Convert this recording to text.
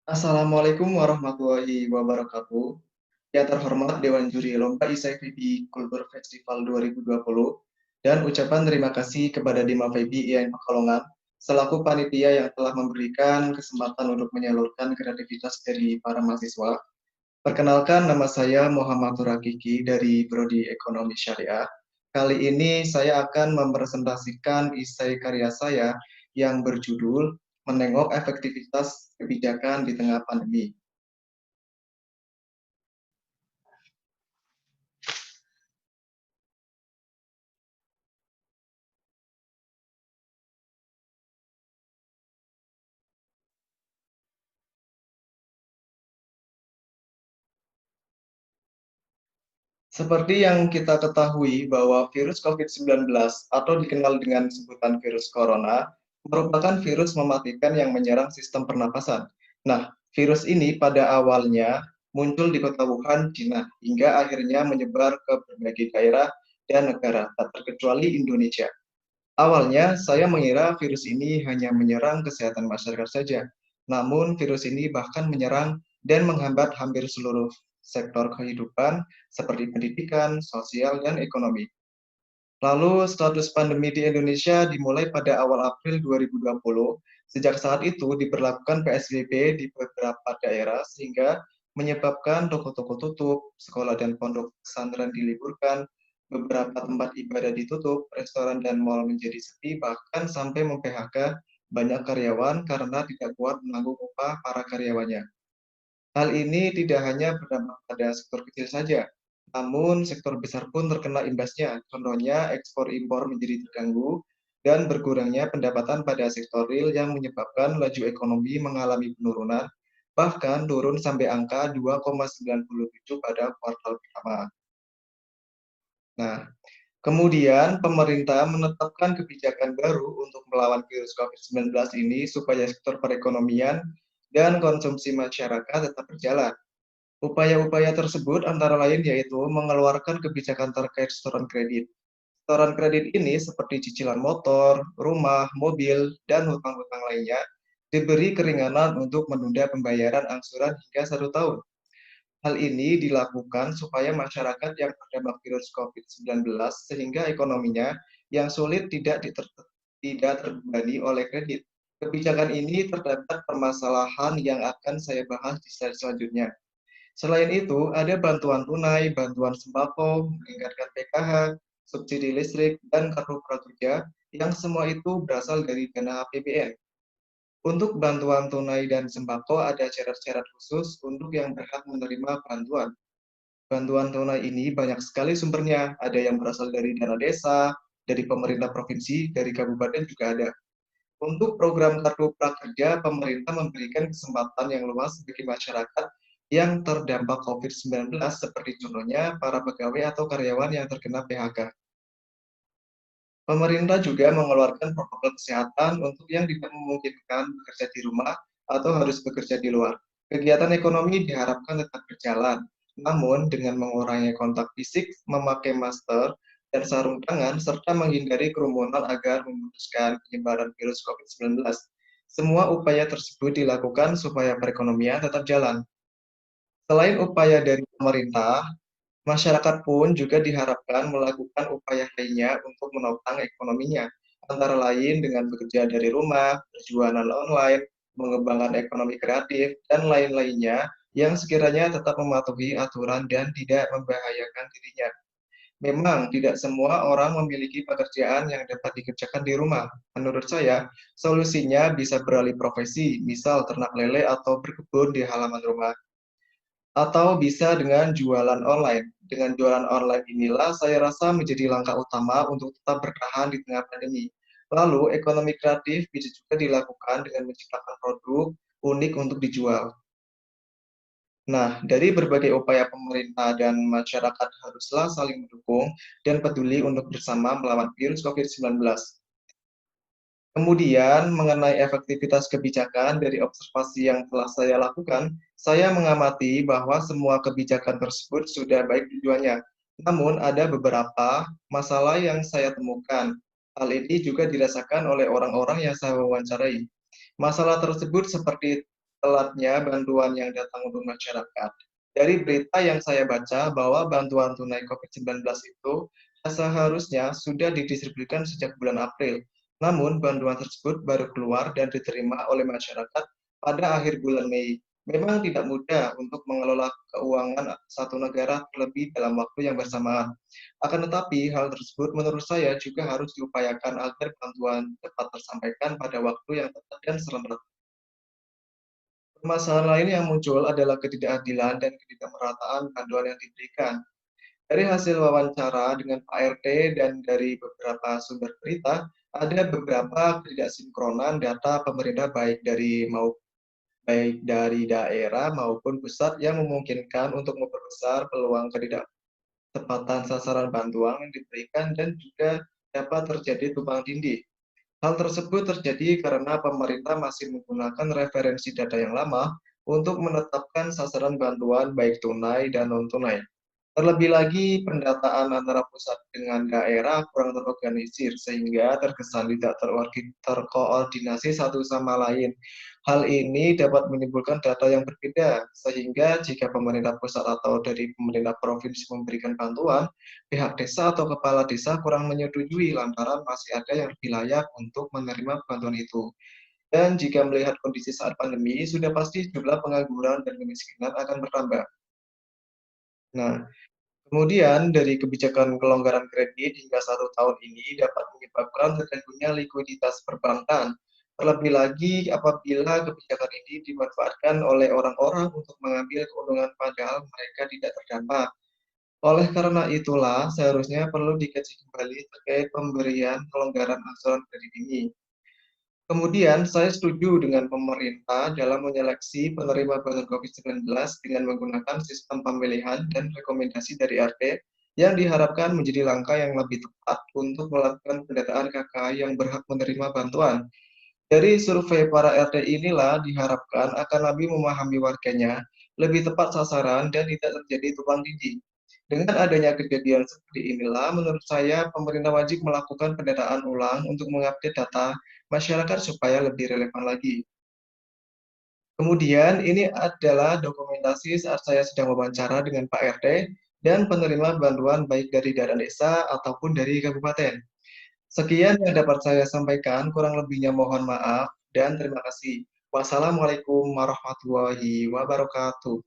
Assalamualaikum warahmatullahi wabarakatuh. Yang terhormat Dewan Juri Lomba Isai Febi Kultur Festival 2020 dan ucapan terima kasih kepada Dima Febi IAIN Pekalongan selaku panitia yang telah memberikan kesempatan untuk menyalurkan kreativitas dari para mahasiswa. Perkenalkan, nama saya Muhammad Turakiki dari Prodi Ekonomi Syariah. Kali ini saya akan mempresentasikan esai karya saya yang berjudul Menengok Efektivitas Kebijakan di Tengah Pandemi. Seperti yang kita ketahui bahwa virus COVID-19 atau dikenal dengan sebutan virus corona merupakan virus mematikan yang menyerang sistem pernapasan. Nah, virus ini pada awalnya muncul di kota Wuhan, Cina, hingga akhirnya menyebar ke berbagai daerah dan negara, tak terkecuali Indonesia. Awalnya, saya mengira virus ini hanya menyerang kesehatan masyarakat saja. Namun, virus ini bahkan menyerang dan menghambat hampir seluruh sektor kehidupan seperti pendidikan, sosial, dan ekonomi. Lalu, status pandemi di Indonesia dimulai pada awal April 2020. Sejak saat itu diberlakukan PSBB di beberapa daerah sehingga menyebabkan toko-toko tutup, sekolah dan pondok pesantren diliburkan, beberapa tempat ibadah ditutup, restoran dan mal menjadi sepi, bahkan sampai mem-PHK banyak karyawan karena tidak kuat menanggung upah para karyawannya. Hal ini tidak hanya berdampak pada sektor kecil saja, namun sektor besar pun terkena imbasnya. Contohnya ekspor impor menjadi terganggu dan berkurangnya pendapatan pada sektor real yang menyebabkan laju ekonomi mengalami penurunan, bahkan turun sampai angka 2,97 pada kuartal pertama. Nah, kemudian pemerintah menetapkan kebijakan baru untuk melawan virus COVID-19 ini supaya sektor perekonomian dan konsumsi masyarakat tetap berjalan. Upaya-upaya tersebut antara lain yaitu mengeluarkan kebijakan terkait setoran kredit. Setoran kredit ini seperti cicilan motor, rumah, mobil, dan hutang-hutang lainnya diberi keringanan untuk menunda pembayaran angsuran hingga 1 tahun. Hal ini dilakukan supaya masyarakat yang terdampak virus COVID-19 sehingga ekonominya yang sulit tidak terbebani oleh kredit. Kebijakan ini terdapat permasalahan yang akan saya bahas di slide selanjutnya. Selain itu, ada bantuan tunai, bantuan sembako, meningkatkan PKH, subsidi listrik, dan kartu prakerja yang semua itu berasal dari dana APBN. Untuk bantuan tunai dan sembako ada syarat-syarat khusus untuk yang berhak menerima bantuan. Bantuan tunai ini banyak sekali sumbernya, ada yang berasal dari dana desa, dari pemerintah provinsi, dari kabupaten juga ada. Untuk program Kartu Prakerja, pemerintah memberikan kesempatan yang luas bagi masyarakat yang terdampak COVID-19, seperti contohnya para pegawai atau karyawan yang terkena PHK. Pemerintah juga mengeluarkan protokol kesehatan untuk yang tidak memungkinkan bekerja di rumah atau harus bekerja di luar. Kegiatan ekonomi diharapkan tetap berjalan, namun dengan mengurangi kontak fisik, memakai masker, dan sarung tangan, serta menghindari kerumunan agar memutuskan penyebaran virus COVID-19. Semua upaya tersebut dilakukan supaya perekonomian tetap jalan. Selain upaya dari pemerintah, masyarakat pun juga diharapkan melakukan upaya lainnya untuk menopang ekonominya, antara lain dengan bekerja dari rumah, berjualan online, mengembangkan ekonomi kreatif, dan lain-lainnya yang sekiranya tetap mematuhi aturan dan tidak membahayakan dirinya. Memang tidak semua orang memiliki pekerjaan yang dapat dikerjakan di rumah. Menurut saya, solusinya bisa beralih profesi, misal ternak lele atau berkebun di halaman rumah. Atau bisa dengan jualan online. Dengan jualan online inilah saya rasa menjadi langkah utama untuk tetap bertahan di tengah pandemi. Lalu, ekonomi kreatif bisa juga dilakukan dengan menciptakan produk unik untuk dijual. Nah, dari berbagai upaya pemerintah dan masyarakat haruslah saling mendukung dan peduli untuk bersama melawan virus COVID-19. Kemudian, mengenai efektivitas kebijakan dari observasi yang telah saya lakukan, saya mengamati bahwa semua kebijakan tersebut sudah baik tujuannya. Namun, ada beberapa masalah yang saya temukan. Hal ini juga dirasakan oleh orang-orang yang saya wawancarai. Masalah tersebut seperti telatnya bantuan yang datang untuk masyarakat. Dari berita yang saya baca bahwa bantuan tunai COVID-19 itu seharusnya sudah didistribusikan sejak bulan April. Namun, bantuan tersebut baru keluar dan diterima oleh masyarakat pada akhir bulan Mei. Memang tidak mudah untuk mengelola keuangan satu negara terlebih dalam waktu yang bersamaan. Akan tetapi, hal tersebut menurut saya juga harus diupayakan agar bantuan cepat tersampaikan pada waktu yang tepat dan serentak. Permasalahan lain yang muncul adalah ketidakadilan dan ketidakmerataan bantuan yang diberikan. Dari hasil wawancara dengan Pak RT dan dari beberapa sumber berita, ada beberapa ketidaksinkronan data pemerintah baik dari daerah maupun pusat yang memungkinkan untuk memperbesar peluang tepatan sasaran bantuan yang diberikan dan juga dapat terjadi tumpang tindih. Hal tersebut terjadi karena pemerintah masih menggunakan referensi data yang lama untuk menetapkan sasaran bantuan baik tunai dan non-tunai. Terlebih lagi, pendataan antara pusat dengan daerah kurang terorganisir sehingga terkesan tidak terkoordinasi satu sama lain. Hal ini dapat menimbulkan data yang berbeda, sehingga jika pemerintah pusat atau dari pemerintah provinsi memberikan bantuan, pihak desa atau kepala desa kurang menyetujui lantaran masih ada yang lebih layak untuk menerima bantuan itu. Dan jika melihat kondisi saat pandemi, sudah pasti jumlah pengangguran dan kemiskinan akan bertambah. Nah, kemudian dari kebijakan kelonggaran kredit hingga 1 tahun ini dapat menyebabkan terganggunya likuiditas perbankan. Terlebih lagi apabila kebijakan ini dimanfaatkan oleh orang-orang untuk mengambil keuntungan padahal mereka tidak terdampak. Oleh karena itulah, seharusnya perlu dikaji kembali terkait pemberian kelonggaran angsuran kredit ini. Kemudian, saya setuju dengan pemerintah dalam menyeleksi penerima bantuan COVID-19 dengan menggunakan sistem pemilihan dan rekomendasi dari RT yang diharapkan menjadi langkah yang lebih tepat untuk melakukan pendataan KKI yang berhak menerima bantuan. Dari survei para RT inilah diharapkan akan lebih memahami warganya, lebih tepat sasaran, dan tidak terjadi tumpang tindih. Dengan adanya kejadian seperti inilah, menurut saya pemerintah wajib melakukan pendataan ulang untuk mengupdate data masyarakat supaya lebih relevan lagi. Kemudian ini adalah dokumentasi saat saya sedang wawancara dengan Pak RT dan penerima bantuan baik dari dana desa ataupun dari kabupaten. Sekian yang dapat saya sampaikan, kurang lebihnya mohon maaf dan terima kasih. Wassalamualaikum warahmatullahi wabarakatuh.